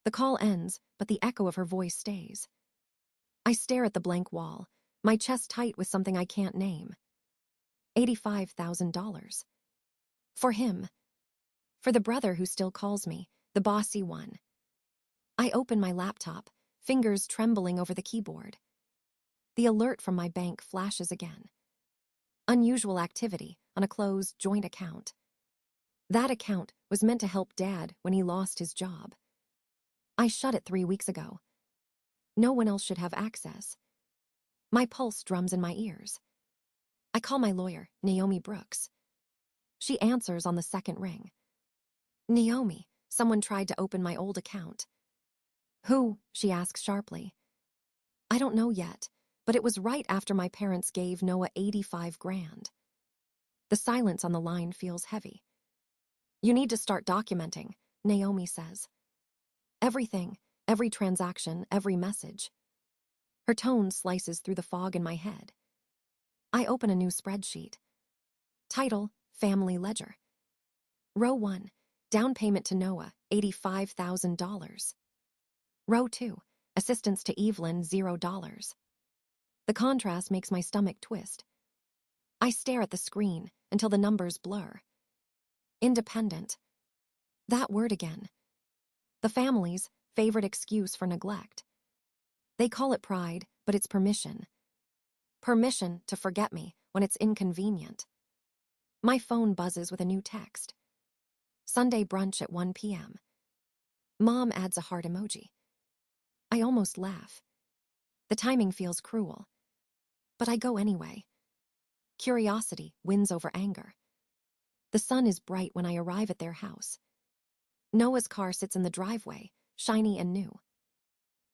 The call ends, but the echo of her voice stays. I stare at the blank wall, my chest tight with something I can't name. $85,000. For him. For the brother who still calls me, the bossy one. I open my laptop, fingers trembling over the keyboard. The alert from my bank flashes again. Unusual activity on a closed joint account. That account was meant to help Dad when he lost his job. I shut it 3 weeks ago. No one else should have access. My pulse drums in my ears. I call my lawyer, Naomi Brooks. She answers on the second ring. Naomi, someone tried to open my old account. Who? She asks sharply. I don't know yet, but it was right after my parents gave Noah 85 grand. The silence on the line feels heavy. You need to start documenting, Naomi says. Everything, every transaction, every message. Her tone slices through the fog in my head. I open a new spreadsheet. Title, Family Ledger. Row 1, down payment to Noah, $85,000. Row 2, assistance to Evelyn, $0. The contrast makes my stomach twist. I stare at the screen until the numbers blur. Independent. That word again. The family's favorite excuse for neglect. They call it pride, but it's permission. Permission to forget me when it's inconvenient. My phone buzzes with a new text. Sunday brunch at 1 p.m. Mom adds a heart emoji. I almost laugh. The timing feels cruel. But I go anyway. Curiosity wins over anger. The sun is bright when I arrive at their house. Noah's car sits in the driveway, shiny and new.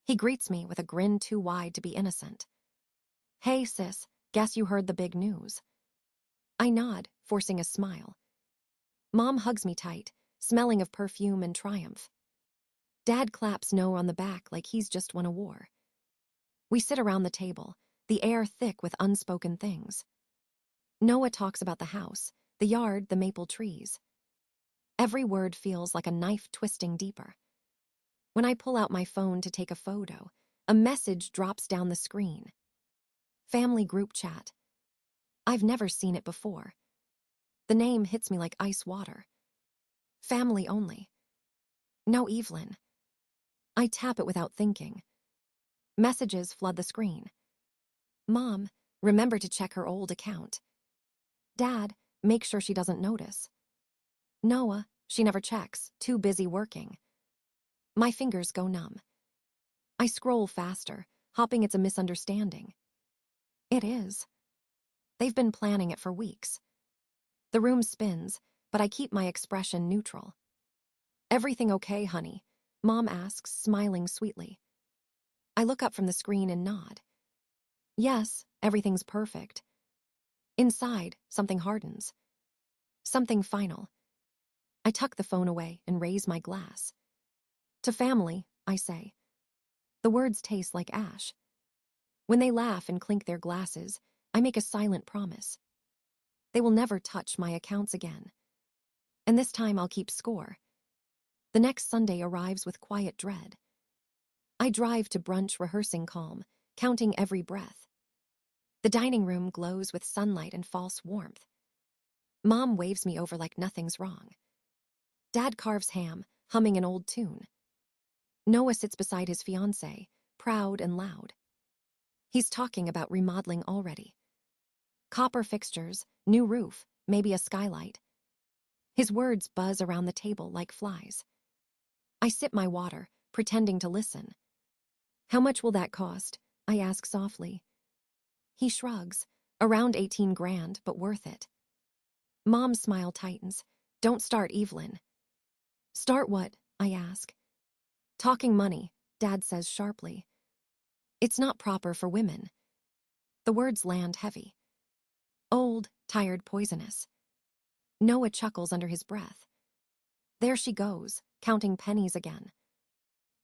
He greets me with a grin too wide to be innocent. Hey sis, guess you heard the big news. I nod, forcing a smile. Mom hugs me tight, smelling of perfume and triumph. Dad claps Noah on the back like he's just won a war. We sit around the table, the air thick with unspoken things. Noah talks about the house, the yard, the maple trees. Every word feels like a knife twisting deeper. When I pull out my phone to take a photo, a message drops down the screen. Family group chat. I've never seen it before. The name hits me like ice water. Family only. No Evelyn. I tap it without thinking. Messages flood the screen. Mom, remember to check her old account. Dad, make sure she doesn't notice. Noah, she never checks, too busy working. My fingers go numb. I scroll faster, hoping it's a misunderstanding. It is. They've been planning it for weeks. The room spins, but I keep my expression neutral. Everything okay, honey? Mom asks, smiling sweetly. I look up from the screen and nod. Yes, everything's perfect. Inside, something hardens. Something final. I tuck the phone away and raise my glass. To family, I say. The words taste like ash. When they laugh and clink their glasses, I make a silent promise. They will never touch my accounts again. And this time I'll keep score. The next Sunday arrives with quiet dread. I drive to brunch rehearsing calm, counting every breath. The dining room glows with sunlight and false warmth. Mom waves me over like nothing's wrong. Dad carves ham, humming an old tune. Noah sits beside his fiancée, proud and loud. He's talking about remodeling already. Copper fixtures, new roof, maybe a skylight. His words buzz around the table like flies. I sip my water, pretending to listen. How much will that cost? I ask softly. He shrugs, around 18 grand, but worth it. Mom's smile tightens. Don't start, Evelyn. Start what? I ask. Talking money, Dad says sharply. It's not proper for women. The words land heavy. Old, tired, poisonous. Noah chuckles under his breath. There she goes, counting pennies again.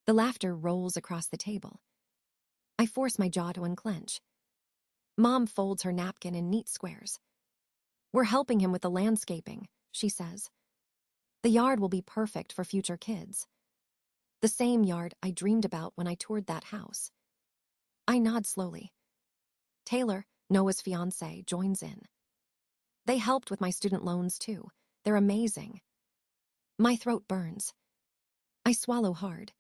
The laughter rolls across the table. I force my jaw to unclench. Mom folds her napkin in neat squares. We're helping him with the landscaping, she says. The yard will be perfect for future kids. The same yard I dreamed about when I toured that house. I nod slowly. Taylor, Noah's fiancé, joins in. They helped with my student loans too. They're amazing. My throat burns. I swallow hard.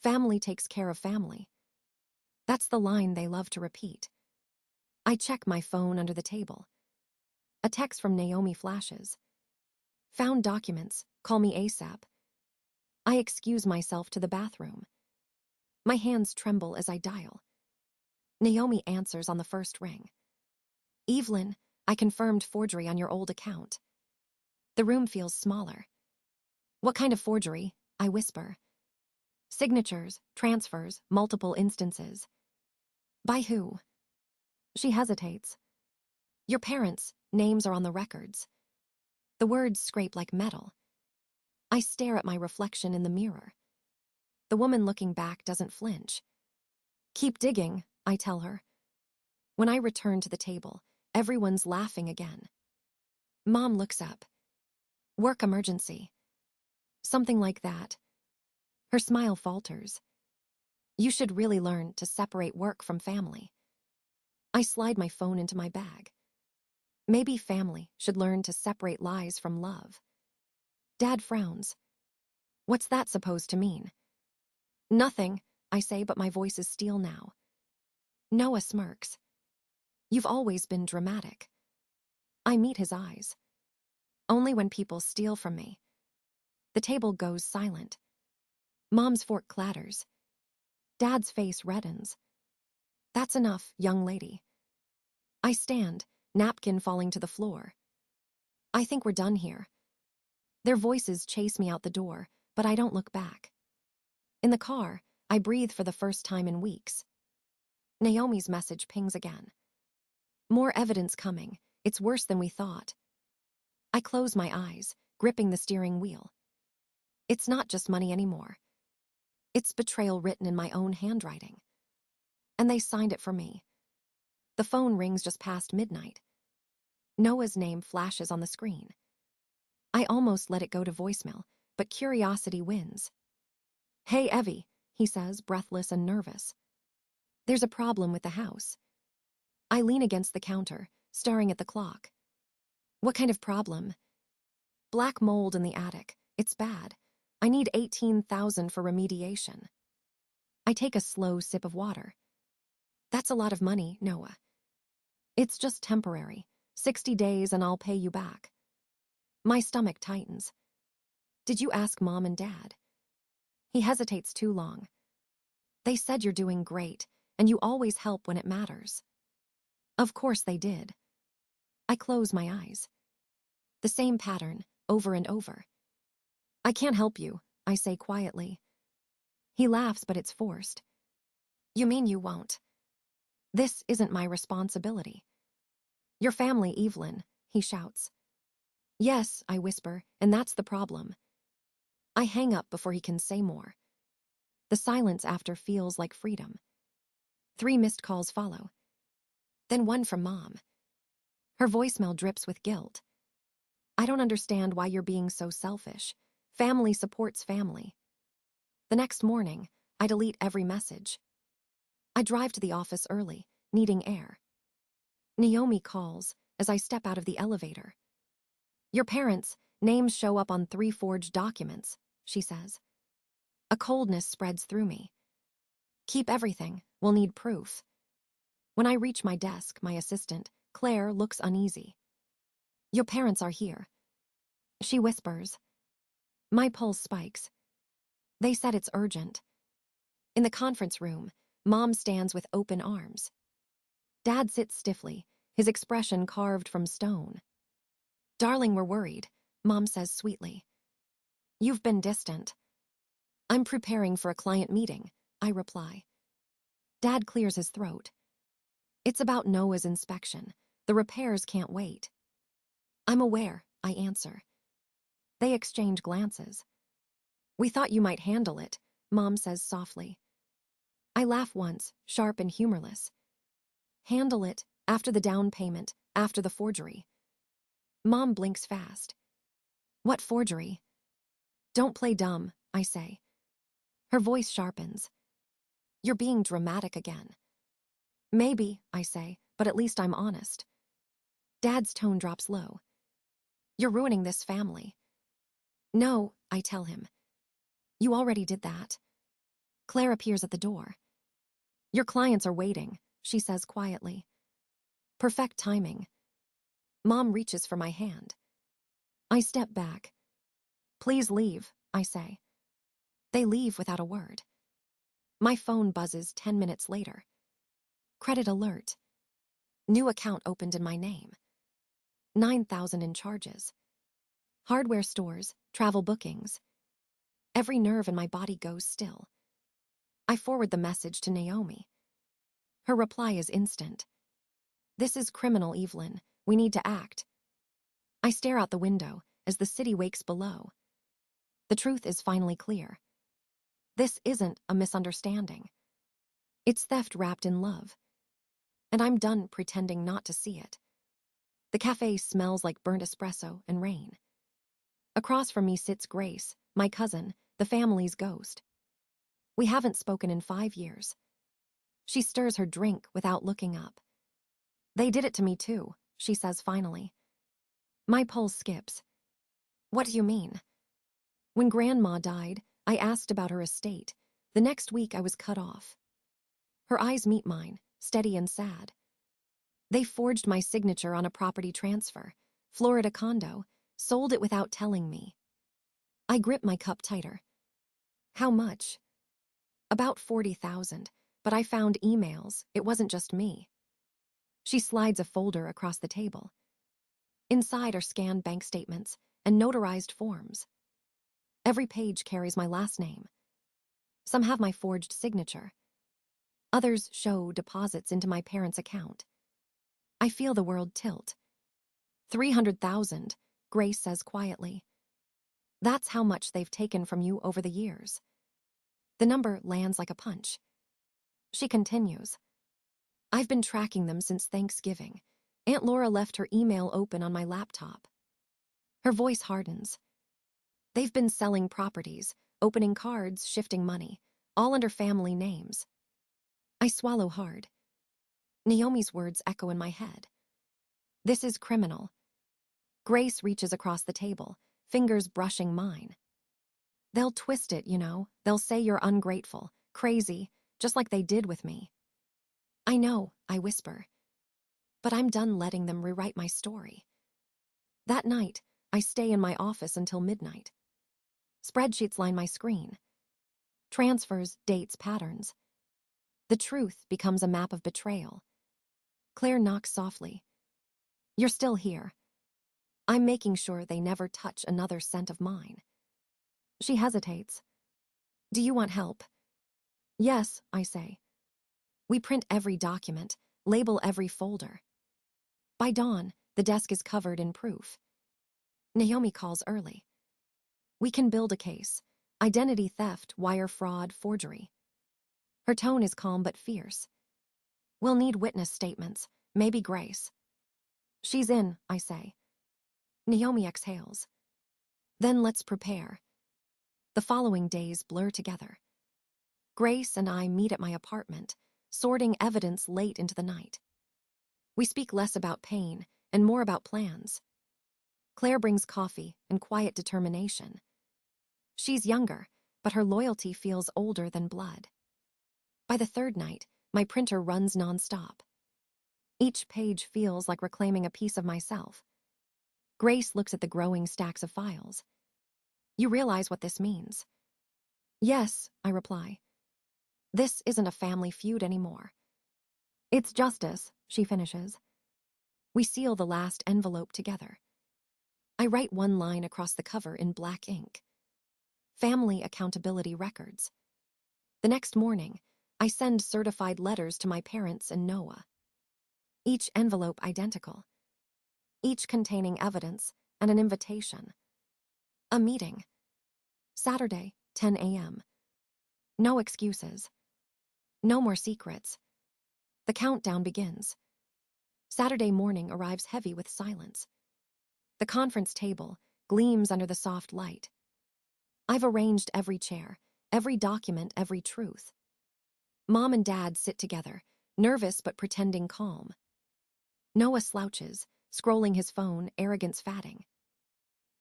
Family takes care of family. That's the line they love to repeat. I check my phone under the table. A text from Naomi flashes. Found documents, call me ASAP. I excuse myself to the bathroom. My hands tremble as I dial. Naomi answers on the first ring. Evelyn, I confirmed forgery on your old account. The room feels smaller. What kind of forgery? I whisper. Signatures, transfers, multiple instances. By who? She hesitates. Your parents' names are on the records. The words scrape like metal. I stare at my reflection in the mirror. The woman looking back doesn't flinch. Keep digging, I tell her. When I return to the table, everyone's laughing again. Mom looks up. Work emergency. Something like that. Her smile falters. You should really learn to separate work from family. I slide my phone into my bag. Maybe family should learn to separate lies from love. Dad frowns. What's that supposed to mean? Nothing, I say, but my voice is steel now. Noah smirks. You've always been dramatic. I meet his eyes. Only when people steal from me. The table goes silent. Mom's fork clatters. Dad's face reddens. That's enough, young lady. I stand, napkin falling to the floor. I think we're done here. Their voices chase me out the door, but I don't look back. In the car, I breathe for the first time in weeks. Naomi's message pings again. More evidence coming. It's worse than we thought. I close my eyes, gripping the steering wheel. It's not just money anymore. It's betrayal written in my own handwriting. And they signed it for me. The phone rings just past midnight. Noah's name flashes on the screen. I almost let it go to voicemail, but curiosity wins. Hey, Evie, he says, breathless and nervous. There's a problem with the house. I lean against the counter, staring at the clock. What kind of problem? Black mold in the attic. It's bad. I need $18,000 for remediation. I take a slow sip of water. That's a lot of money, Noah. It's just temporary. 60 days and I'll pay you back. My stomach tightens. Did you ask Mom and Dad? He hesitates too long. They said you're doing great, and you always help when it matters. Of course they did. I close my eyes. The same pattern, over and over. I can't help you, I say quietly. He laughs, but it's forced. You mean you won't? This isn't my responsibility. Your family, Evelyn, he shouts. Yes, I whisper, and that's the problem. I hang up before he can say more. The silence after feels like freedom. 3 missed calls follow. Then one from Mom. Her voicemail drips with guilt. I don't understand why you're being so selfish. Family supports family. The next morning, I delete every message. I drive to the office early, needing air. Naomi calls as I step out of the elevator. Your parents' names show up on 3 forged documents, she says. A coldness spreads through me. Keep everything, we'll need proof. When I reach my desk, my assistant, Claire, looks uneasy. Your parents are here. She whispers. My pulse spikes. They said it's urgent. In the conference room, Mom stands with open arms. Dad sits stiffly, his expression carved from stone. Darling, we're worried, Mom says sweetly. You've been distant. I'm preparing for a client meeting, I reply. Dad clears his throat. It's about Noah's inspection. The repairs can't wait. I'm aware, I answer. They exchange glances. We thought you might handle it, Mom says softly. I laugh once, sharp and humorless. Handle it, after the down payment, after the forgery. Mom blinks fast. What forgery? Don't play dumb, I say. Her voice sharpens. You're being dramatic again. Maybe, I say, but at least I'm honest. Dad's tone drops low. You're ruining this family. No, I tell him. You already did that. Claire appears at the door. Your clients are waiting, she says quietly. Perfect timing. Mom reaches for my hand. I step back. Please leave, I say. They leave without a word. My phone buzzes 10 minutes later. Credit alert. New account opened in my name. 9,000 in charges. Hardware stores, travel bookings. Every nerve in my body goes still. I forward the message to Naomi. Her reply is instant. This is criminal, Evelyn. We need to act. I stare out the window as the city wakes below. The truth is finally clear. This isn't a misunderstanding. It's theft wrapped in love. And I'm done pretending not to see it. The cafe smells like burnt espresso and rain. Across from me sits Grace, my cousin, the family's ghost. We haven't spoken in 5 years. She stirs her drink without looking up. They did it to me too, she says finally. My pulse skips. What do you mean? When Grandma died, I asked about her estate. The next week I was cut off. Her eyes meet mine, steady and sad. They forged my signature on a property transfer, Florida condo, sold it without telling me. I grip my cup tighter. How much? About 40,000, but I found emails. It wasn't just me. She slides a folder across the table. Inside are scanned bank statements and notarized forms. Every page carries my last name. Some have my forged signature. Others show deposits into my parents' account. I feel the world tilt. 300,000, Grace says quietly. That's how much they've taken from you over the years. The number lands like a punch. She continues. I've been tracking them since Thanksgiving. Aunt Laura left her email open on my laptop. Her voice hardens. They've been selling properties, opening cards, shifting money, all under family names. I swallow hard. Naomi's words echo in my head. This is criminal. Grace reaches across the table, fingers brushing mine. They'll twist it, you know. They'll say you're ungrateful, crazy, just like they did with me. I know, I whisper. But I'm done letting them rewrite my story. That night, I stay in my office until midnight. Spreadsheets line my screen. Transfers, dates, patterns. The truth becomes a map of betrayal. Claire knocks softly. You're still here. I'm making sure they never touch another cent of mine. She hesitates. Do you want help? Yes, I say. We print every document, label every folder. By dawn, the desk is covered in proof. Naomi calls early. We can build a case. Identity theft, wire fraud, forgery. Her tone is calm but fierce. We'll need witness statements, maybe Grace. She's in, I say. Naomi exhales. Then let's prepare. The following days blur together. Grace and I meet at my apartment, sorting evidence late into the night. We speak less about pain and more about plans. Claire brings coffee and quiet determination. She's younger, but her loyalty feels older than blood. By the third night, my printer runs nonstop. Each page feels like reclaiming a piece of myself. Grace looks at the growing stacks of files. You realize what this means? Yes, I reply. This isn't a family feud anymore. It's justice, she finishes. We seal the last envelope together. I write one line across the cover in black ink. Family accountability records. The next morning, I send certified letters to my parents and Noah. Each envelope identical. Each containing evidence and an invitation. A meeting. Saturday, 10 a.m. No excuses. No more secrets. The countdown begins. Saturday morning arrives heavy with silence. The conference table gleams under the soft light. I've arranged every chair, Every document, every truth. Mom and Dad sit together, nervous but pretending calm. Noah slouches, scrolling his phone, arrogance fatting.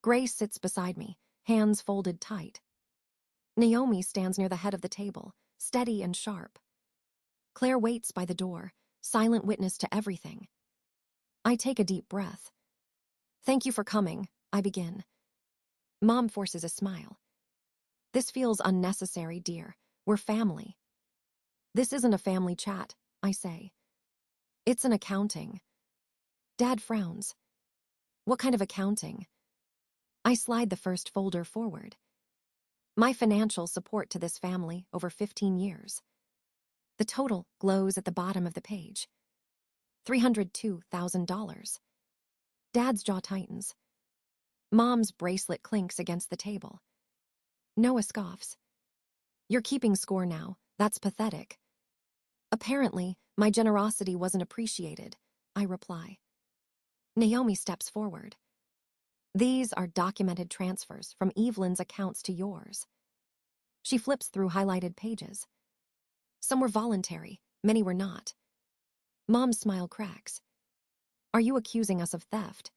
Grace sits beside me, hands folded tight. Naomi stands near the head of the table, steady and sharp. Claire waits by the door, silent witness to everything. I take a deep breath. "Thank you for coming," I begin. Mom forces a smile. "This feels unnecessary, dear. We're family." "This isn't a family chat," I say. "It's an accounting." Dad frowns. "What kind of accounting?" I slide the first folder forward. "My financial support to this family over 15 years. The total glows at the bottom of the page. $302,000. Dad's jaw tightens. Mom's bracelet clinks against the table. Noah scoffs. "You're keeping score now. That's pathetic." "Apparently, my generosity wasn't appreciated," I reply. Naomi steps forward. "These are documented transfers from Evelyn's accounts to yours." She flips through highlighted pages. Some were voluntary, many were not. Mom's smile cracks. "Are you accusing us of theft?"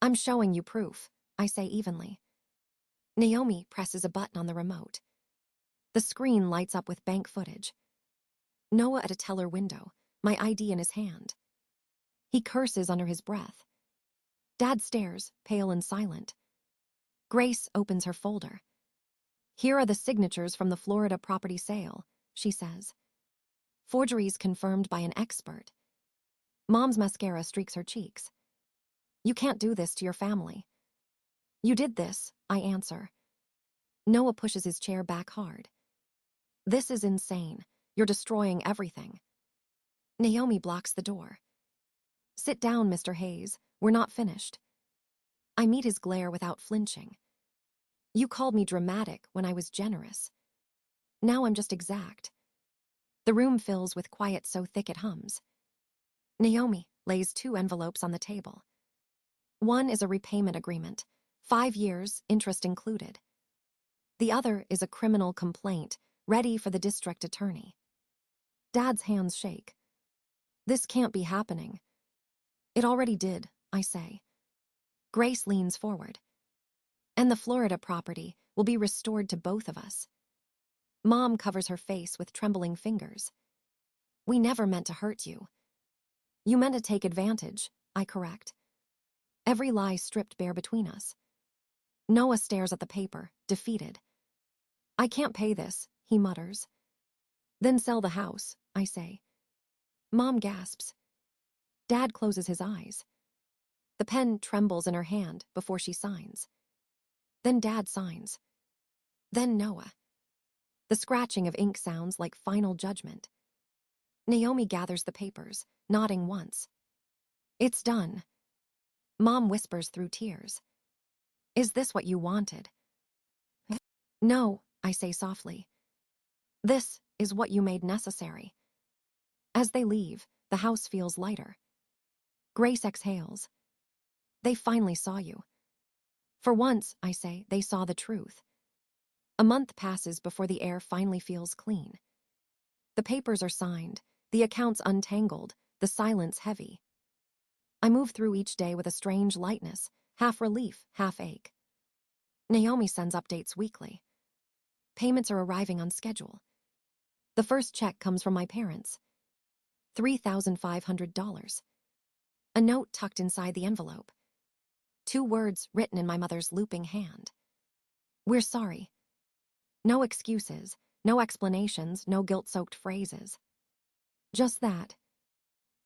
"I'm showing you proof," I say evenly. Naomi presses a button on the remote. The screen lights up with bank footage. Noah at a teller window, my ID in his hand. He curses under his breath. Dad stares, pale and silent. Grace opens her folder. "Here are the signatures from the Florida property sale," she says. "Forgeries confirmed by an expert." Mom's mascara streaks her cheeks. "You can't do this to your family." "You did this," I answer. Noah pushes his chair back hard. "This is insane. You're destroying everything." Naomi blocks the door. "Sit down, Mr. Hayes. We're not finished." I meet his glare without flinching. "You called me dramatic when I was generous. Now I'm just exact." The room fills with quiet so thick it hums. Naomi lays 2 envelopes on the table. One is a repayment agreement, 5 years, interest included. The other is a criminal complaint, ready for the district attorney. Dad's hands shake. "This can't be happening." "It already did," I say. Grace leans forward. "And the Florida property will be restored to both of us." Mom covers her face with trembling fingers. "We never meant to hurt you." "You meant to take advantage," I correct. Every lie stripped bare between us. Noah stares at the paper, defeated. "I can't pay this," he mutters. "Then sell the house," I say. Mom gasps. Dad closes his eyes. The pen trembles in her hand before she signs. Then Dad signs. Then Noah. The scratching of ink sounds like final judgment. Naomi gathers the papers, nodding once. "It's done." Mom whispers through tears. "Is this what you wanted?" "No," I say softly. "This is what you made necessary." As they leave, the house feels lighter. Grace exhales. "They finally saw you." For once, I say, they saw the truth. A month passes before the air finally feels clean. The papers are signed, the accounts untangled, the silence heavy. I move through each day with a strange lightness, half relief, half ache. Naomi sends updates weekly. Payments are arriving on schedule. The first check comes from my parents. $3,500. A note tucked inside the envelope. 2 words written in my mother's looping hand. "We're sorry." No excuses, no explanations, no guilt-soaked phrases. Just that.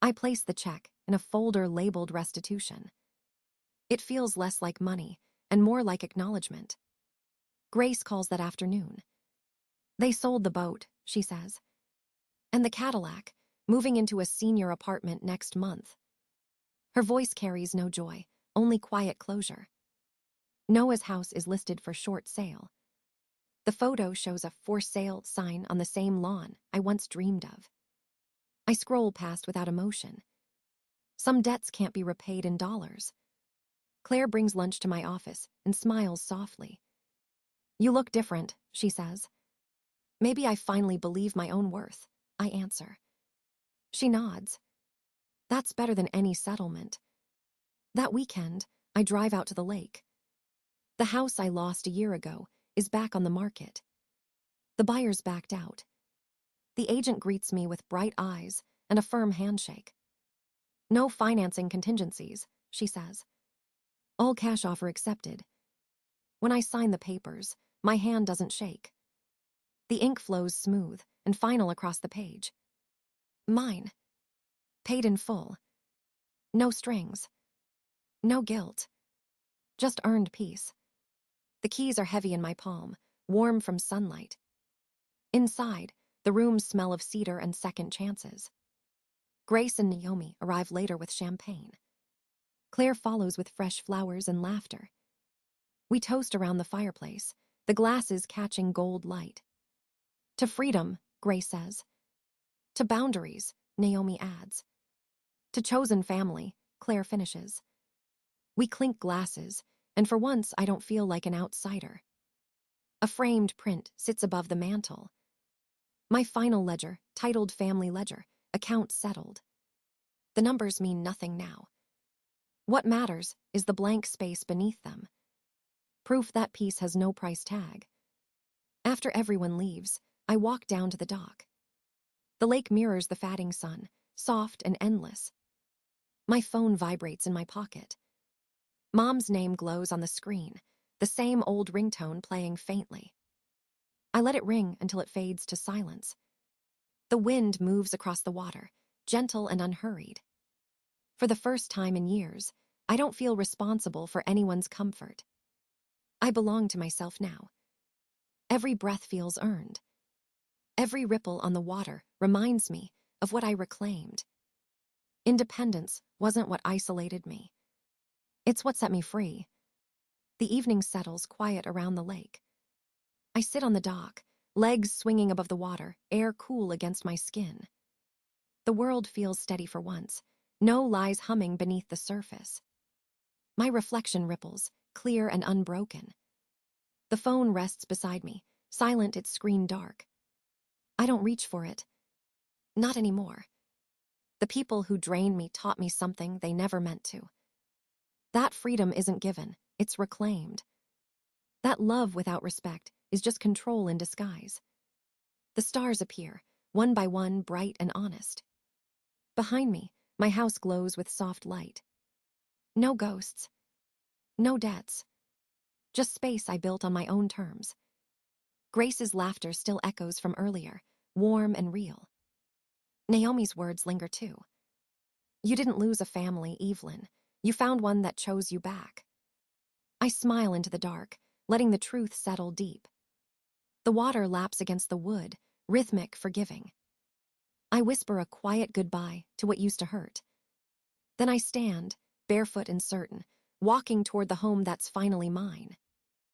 I place the check in a folder labeled restitution. It feels less like money and more like acknowledgement. Grace calls that afternoon. "They sold the boat," she says. "And the Cadillac, moving into a senior apartment next month." Her voice carries no joy, only quiet closure. Noah's house is listed for short sale. The photo shows a "for sale" sign on the same lawn I once dreamed of. I scroll past without emotion. Some debts can't be repaid in dollars. Claire brings lunch to my office and smiles softly. "You look different," she says. Maybe I finally believe my own worth, I answer. She nods. That's better than any settlement. That weekend, I drive out to the lake. The house I lost a year ago is back on the market. The buyer's backed out. The agent greets me with bright eyes and a firm handshake. No financing contingencies, she says. All cash offer accepted. When I sign the papers, my hand doesn't shake. The ink flows smooth and final across the page. Mine. Paid in full. No strings. No guilt. Just earned peace. The keys are heavy in my palm, warm from sunlight. Inside, the rooms smell of cedar and second chances. Grace and Naomi arrive later with champagne. Claire follows with fresh flowers and laughter. We toast around the fireplace, the glasses catching gold light. To freedom, Grace says. To boundaries, Naomi adds. To chosen family, Claire finishes. We clink glasses, and for once I don't feel like an outsider. A framed print sits above the mantel. My final ledger, titled Family Ledger, account settled. The numbers mean nothing now. What matters is the blank space beneath them. Proof that peace has no price tag. After everyone leaves, I walk down to the dock. The lake mirrors the fatting sun, soft and endless. My phone vibrates in my pocket. Mom's name glows on the screen, the same old ringtone playing faintly. I let it ring until it fades to silence. The wind moves across the water, gentle and unhurried. For the first time in years, I don't feel responsible for anyone's comfort. I belong to myself now. Every breath feels earned. Every ripple on the water reminds me of what I reclaimed. Independence wasn't what isolated me. It's what set me free. The evening settles quiet around the lake. I sit on the dock, legs swinging above the water, air cool against my skin. The world feels steady for once, no lies humming beneath the surface. My reflection ripples, clear and unbroken. The phone rests beside me, silent, its screen dark. I don't reach for it. Not anymore. The people who drained me taught me something they never meant to. That freedom isn't given, it's reclaimed. That love without respect is just control in disguise. The stars appear, one by one, bright and honest. Behind me, my house glows with soft light. No ghosts. No debts. Just space I built on my own terms. Grace's laughter still echoes from earlier, warm and real. Naomi's words linger too. You didn't lose a family, Evelyn. You found one that chose you back. I smile into the dark, letting the truth settle deep. The water laps against the wood, rhythmic, forgiving. I whisper a quiet goodbye to what used to hurt. Then I stand, barefoot and certain, walking toward the home that's finally mine.